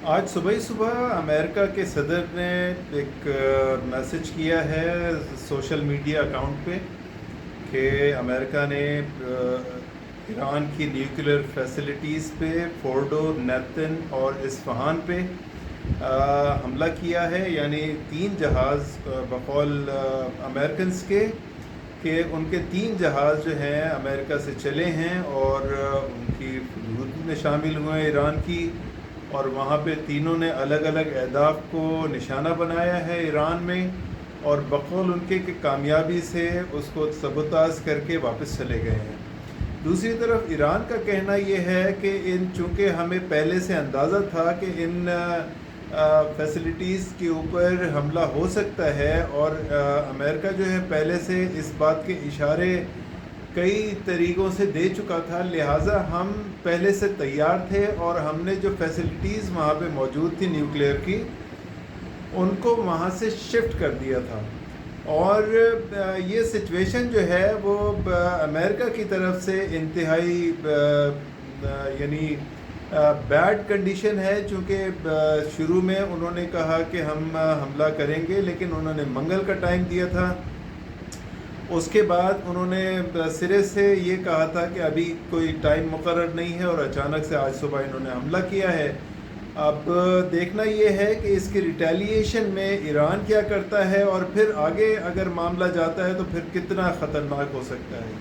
آج صبح ہی صبح امریکہ کے صدر نے ایک میسج کیا ہے سوشل میڈیا اکاؤنٹ پہ کہ امریکہ نے ایران کی نیوکلیر فیسلٹیز پہ فورڈو، نیپتن اور اصفہان پہ حملہ کیا ہے. یعنی 3 جہاز بقول امریکنز کے کہ ان کے 3 جہاز جو ہیں امریکہ سے چلے ہیں اور ان کی حدود میں شامل ہوئے ہیں ایران کی، اور وہاں پہ تینوں نے الگ الگ اہداف کو نشانہ بنایا ہے ایران میں، اور بقول ان کے کہ کامیابی سے اس کو سبوتاژ کر کے واپس چلے گئے ہیں. دوسری طرف ایران کا کہنا یہ ہے کہ چونکہ ہمیں پہلے سے اندازہ تھا کہ ان فیسلٹیز کے اوپر حملہ ہو سکتا ہے، اور امریکہ جو ہے پہلے سے اس بات کے اشارے کئی طریقوں سے دے چکا تھا، لہٰذا ہم پہلے سے تیار تھے اور ہم نے جو فیسلٹیز وہاں پہ موجود تھی نیوکلیئر کی ان کو وہاں سے شفٹ کر دیا تھا. اور یہ سچویشن جو ہے وہ امریکہ کی طرف سے انتہائی یعنی بیڈ کنڈیشن ہے، چونکہ شروع میں انہوں نے کہا کہ ہم حملہ کریں گے، لیکن انہوں نے منگل کا ٹائم دیا تھا. اس کے بعد انہوں نے سرے سے یہ کہا تھا کہ ابھی کوئی ٹائم مقرر نہیں ہے، اور اچانک سے آج صبح انہوں نے حملہ کیا ہے. اب دیکھنا یہ ہے کہ اس کی ریٹیلیشن میں ایران کیا کرتا ہے، اور پھر آگے اگر معاملہ جاتا ہے تو پھر کتنا خطرناک ہو سکتا ہے.